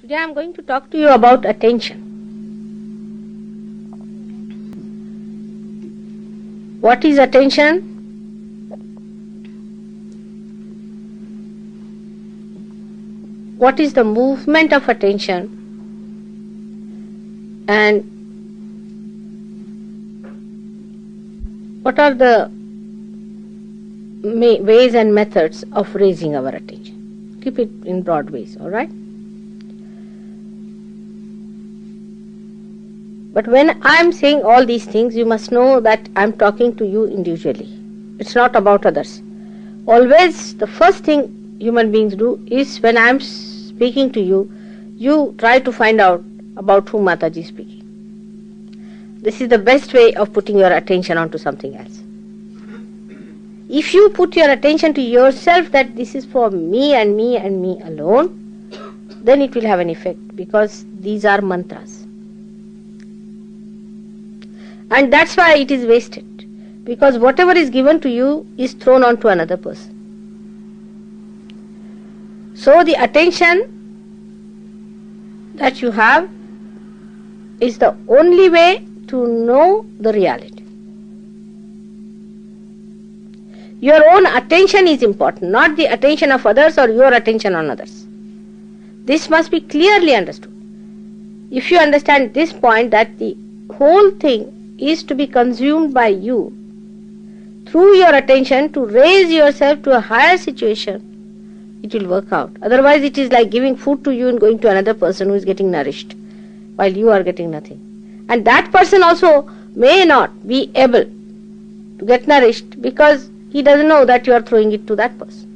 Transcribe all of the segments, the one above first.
Today I am going to talk to you about attention. What is attention? What is the movement of attention? And what are the ways and methods of raising our attention? Keep it in broad ways, alright? But when I am saying all these things, you must know that I am talking to you individually. It's not about others. Always the first thing human beings do is when I am speaking to you, you try to find out about whom Mataji is speaking. This is the best way of putting your attention onto something else. If you put your attention to yourself that this is for me and me and me alone, then it will have an effect, because these are mantras. And that's why it is wasted, because whatever is given to you is thrown onto another person. So the attention that you have is the only way to know the reality. Your own attention is important, not the attention of others or your attention on others. This must be clearly understood. If you understand this point, that the whole thing is to be consumed by you through your attention to raise yourself to a higher situation, it will work out. Otherwise it is like giving food to you and going to another person who is getting nourished while you are getting nothing. And that person also may not be able to get nourished because he doesn't know that you are throwing it to that person.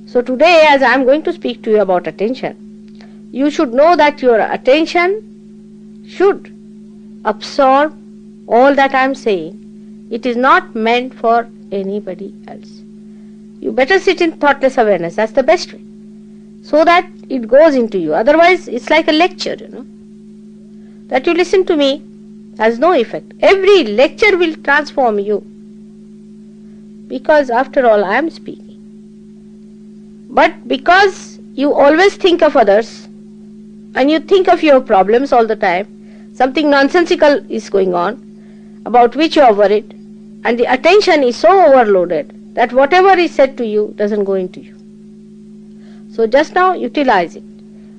So today, as I am going to speak to you about attention, you should know that your attention should absorb all that I am saying. It is not meant for anybody else. You better sit in thoughtless awareness. That's the best way, so that it goes into you. Otherwise it's like a lecture, that you listen to me has no effect. Every lecture will transform you, because after all I am speaking. But because you always think of others and you think of your problems all the time, something nonsensical is going on about which you are worried, and the attention is so overloaded that whatever is said to you doesn't go into you. So just now utilize it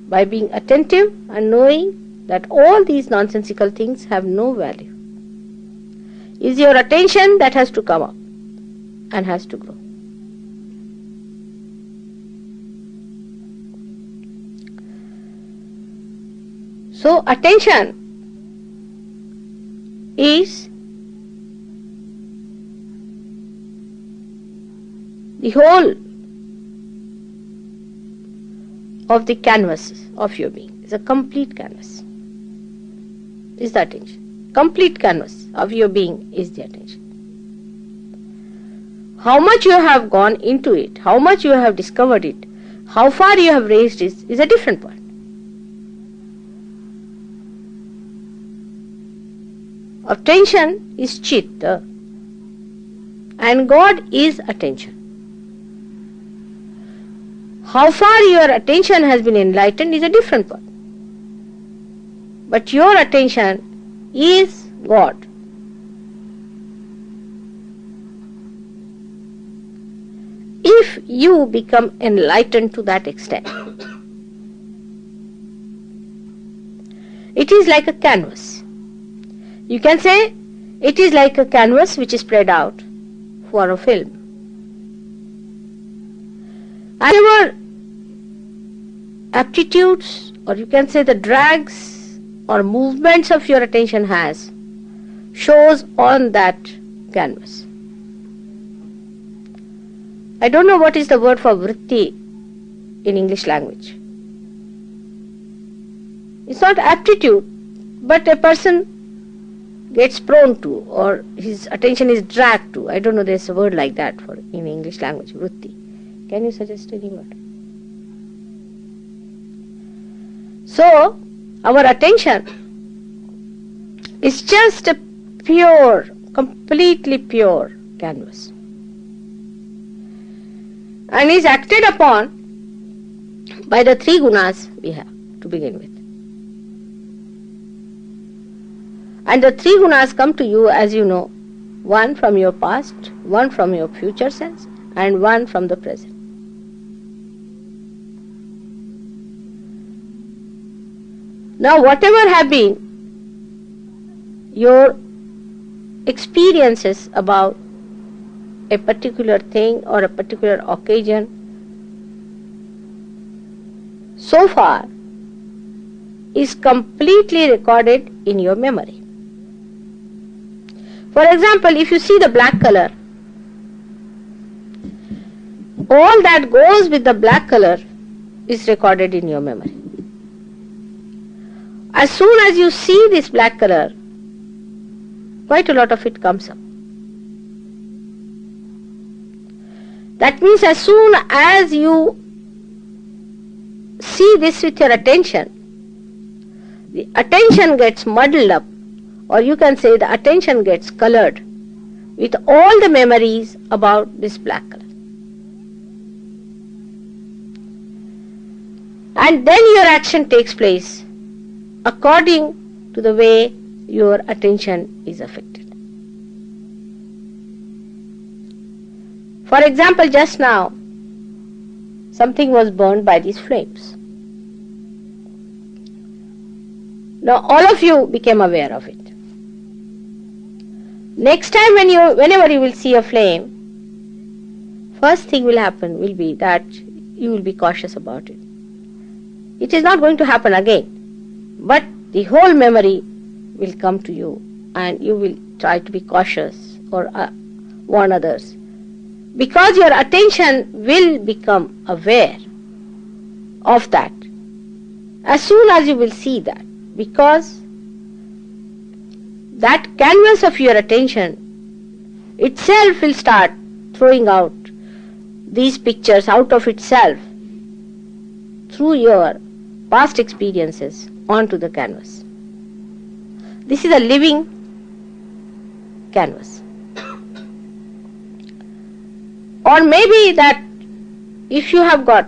by being attentive and knowing that all these nonsensical things have no value. It's your attention that has to come up and has to grow. So attention is the whole of the canvas of your being. It's a complete canvas. Is the attention. Complete canvas of your being is the attention. How much you have gone into it, how much you have discovered it, how far you have raised it is a different point. Attention is chitta, and God is attention. How far your attention has been enlightened is a different point. But your attention is God. If you become enlightened to that extent, it is like a canvas. You can say it is like a canvas which is spread out for a film. Whatever aptitudes, or you can say the drags or movements of your attention has, shows on that canvas. I don't know what is the word for vritti in English language. It's not aptitude, but a person gets prone to, or his attention is dragged to. I don't know, there's a word like that for in English language, vritti. Can you suggest any word? So, our attention is just a pure, completely pure canvas, and is acted upon by the three gunas we have to begin with. And the three gunas come to you, as you know, one from your past, one from your future sense, and one from the present. Now, whatever have been your experiences about a particular thing or a particular occasion, so far is completely recorded in your memory. For example, if you see the black color, all that goes with the black color is recorded in your memory. As soon as you see this black color, quite a lot of it comes up. That means as soon as you see this with your attention, the attention gets muddled up, or you can say the attention gets colored with all the memories about this black color. And then your action takes place according to the way your attention is affected. For example, just now, something was burned by these flames. Now all of you became aware of it. Next time whenever you will see a flame, first thing will happen will be that you will be cautious about it. It is not going to happen again, but the whole memory will come to you and you will try to be cautious or warn others, because your attention will become aware of that as soon as you will see that, because that canvas of your attention itself will start throwing out these pictures out of itself through your past experiences onto the canvas. This is a living canvas. Or maybe that if you have got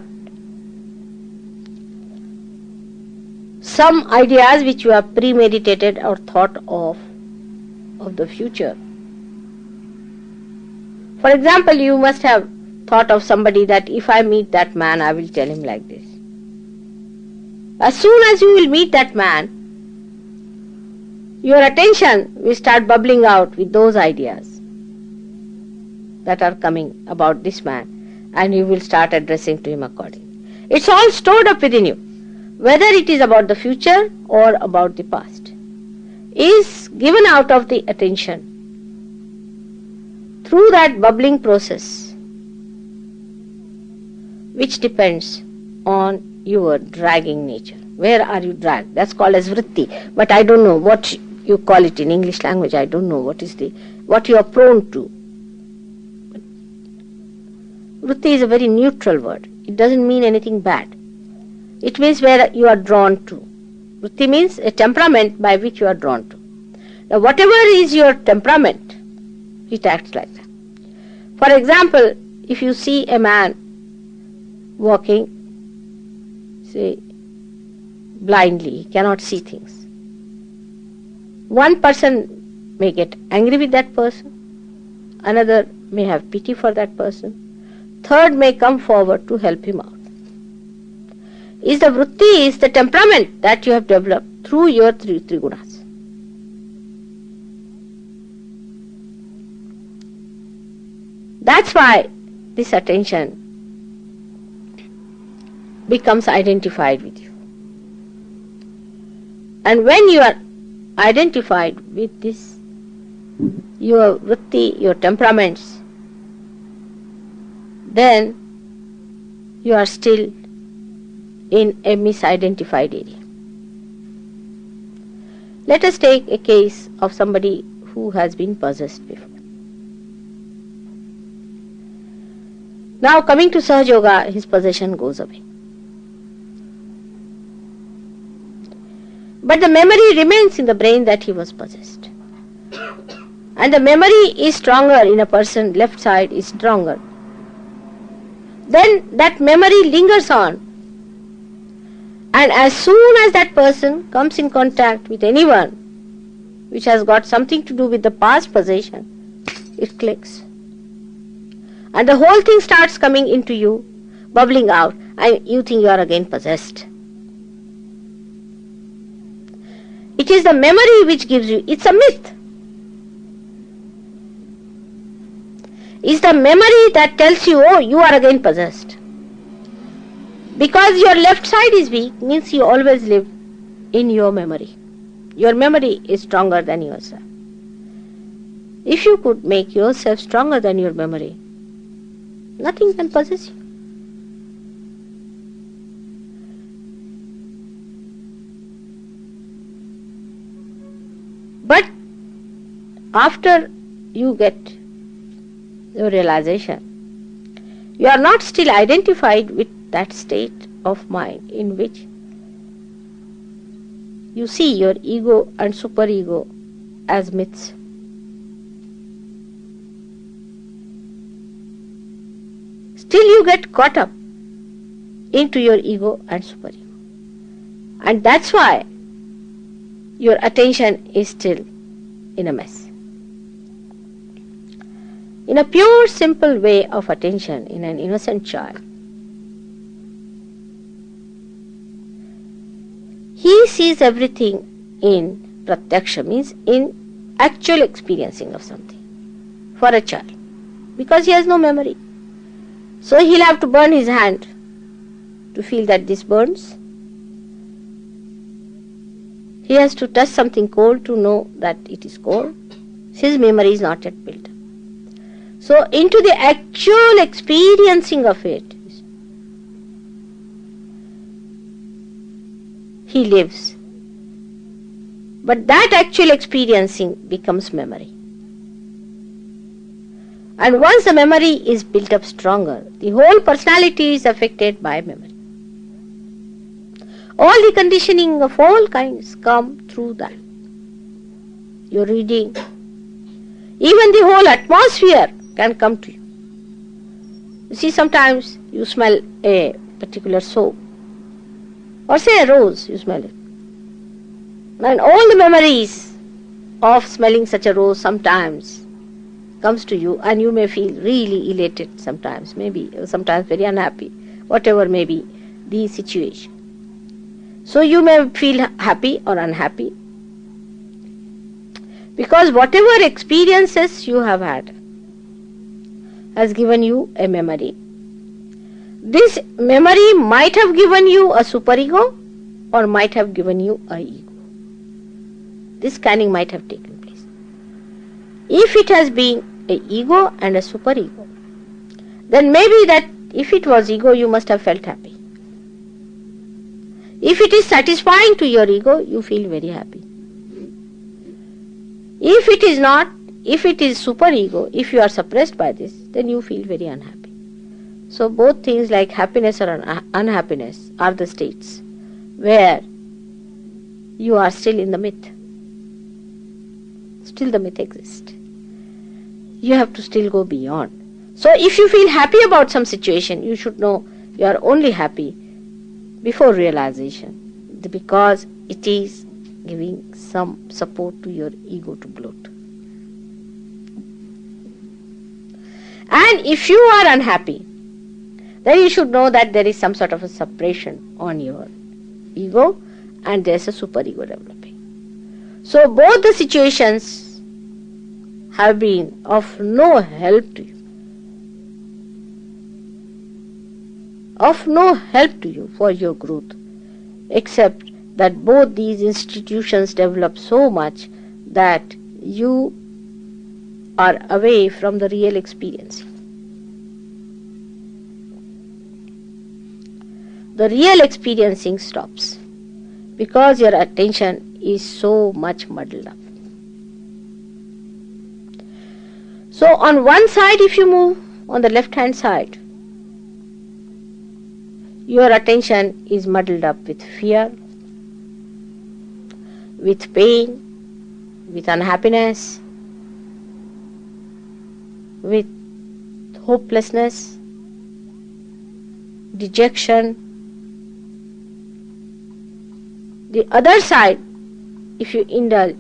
some ideas which you have premeditated or thought of the future. For example, you must have thought of somebody that if I meet that man, I will tell him like this. As soon as you will meet that man, your attention will start bubbling out with those ideas that are coming about this man, and you will start addressing to him accordingly. It's all stored up within you, whether it is about the future or about the past, is given out of the attention through that bubbling process, which depends on your dragging nature. Where are you dragged? That's called as vritti, but I don't know what you call it in English language. I don't know what you are prone to. Vritti is a very neutral word. It doesn't mean anything bad. It means where you are drawn to. Vritti means a temperament by which you are drawn to. Now whatever is your temperament, it acts like that. For example, if you see a man walking, say, blindly, he cannot see things. One person may get angry with that person, another may have pity for that person, third may come forward to help him out. Is the vritti, is the temperament that you have developed through your three gunas. That's why this attention becomes identified with you. And when you are identified with this, your vritti, your temperaments, then you are still in a misidentified area. Let us take a case of somebody who has been possessed before. Now coming to Sahaja Yoga, his possession goes away. But the memory remains in the brain that he was possessed. And the memory is stronger in a person, left side is stronger. Then that memory lingers on And as soon as that person comes in contact with anyone which has got something to do with the past possession, it clicks. And the whole thing starts coming into you, bubbling out, and you think you are again possessed. It is the memory which gives you, it's a myth. It's the memory that tells you, oh, you are again possessed. Because your left side is weak, means you always live in your memory. Your memory is stronger than yourself. If you could make yourself stronger than your memory, nothing can possess you. But after you get your realization, you are not still identified with that state of mind in which you see your ego and superego as myths. Still you get caught up into your ego and superego. And that's why your attention is still in a mess. In a pure, simple way of attention in an innocent child, he sees everything in pratyaksha, means in actual experiencing of something for a child, because he has no memory. So he'll have to burn his hand to feel that this burns. He has to touch something cold to know that it is cold. His memory is not yet built. So into the actual experiencing of it, he lives. But that actual experiencing becomes memory. And once the memory is built up stronger, the whole personality is affected by memory. All the conditioning of all kinds come through that. Your reading, even the whole atmosphere can come to you. You see, sometimes you smell a particular soap, or say a rose, you smell it. And all the memories of smelling such a rose sometimes comes to you, and you may feel really elated sometimes, maybe sometimes very unhappy, whatever may be the situation. So you may feel happy or unhappy, because whatever experiences you have had has given you a memory. This memory might have given you a superego or might have given you a ego. This scanning might have taken place. If it has been a ego and a superego, then maybe that if it was ego, you must have felt happy. If it is satisfying to your ego, you feel very happy. If it is not, if it is superego, if you are suppressed by this, then you feel very unhappy. So both things like happiness or unhappiness are the states where you are still in the myth. Still the myth exists. You have to still go beyond. So if you feel happy about some situation, you should know you are only happy before realization, because it is giving some support to your ego to bloat. And if you are unhappy, then you should know that there is some sort of a suppression on your ego and there is a superego developing. So both the situations have been of no help to you. Of no help to you for your growth, except that both these institutions develop so much that you are away from the real experience. The real experiencing stops because your attention is so much muddled up. So on one side, if you move on the left hand side, your attention is muddled up with fear, with pain, with unhappiness, with hopelessness, dejection, The other side, if you indulge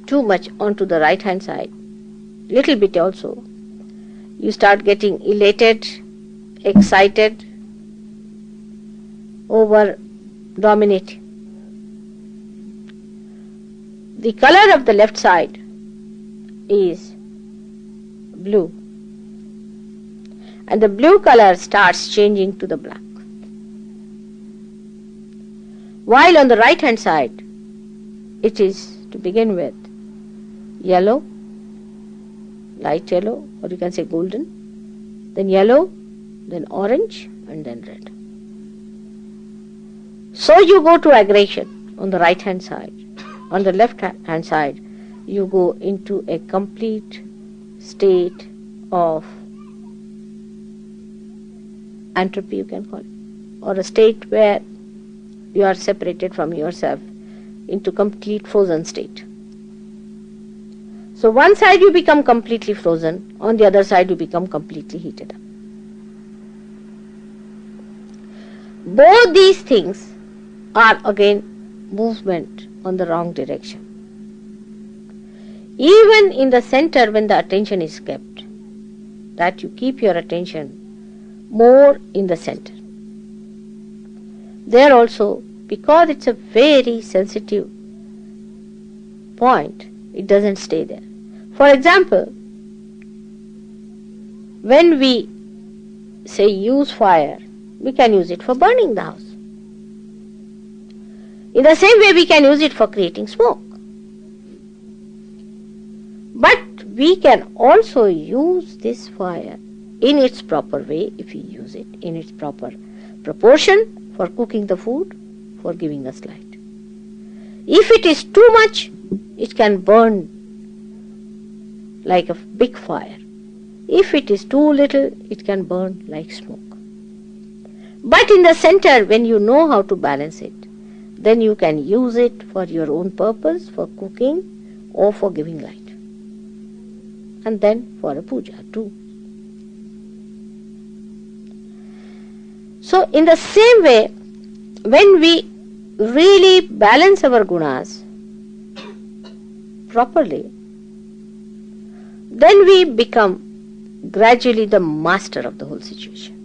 too much onto the right hand side, little bit also, you start getting elated, excited, over dominating. The color of the left side is blue, and the blue color starts changing to the black. While on the right hand side, it is to begin with yellow, light yellow, or you can say golden, then yellow, then orange, and then red. So you go to aggression on the right hand side. On the left hand side, you go into a complete state of entropy, you can call it, or a state where you are separated from yourself into complete frozen state. So one side you become completely frozen, on the other side you become completely heated up. Both these things are again movement on the wrong direction. Even in the center, when the attention is kept, that you keep your attention more in the center. There also, because it's a very sensitive point, it doesn't stay there. For example, when we say use fire, we can use it for burning the house. In the same way, we can use it for creating smoke. But we can also use this fire in its proper way, if we use it in its proper proportion, for cooking the food, for giving us light. If it is too much, it can burn like a big fire. If it is too little, it can burn like smoke. But in the center, when you know how to balance it, then you can use it for your own purpose, for cooking or for giving light. And then for a puja too. So in the same way, when we really balance our gunas properly, then we become gradually the master of the whole situation.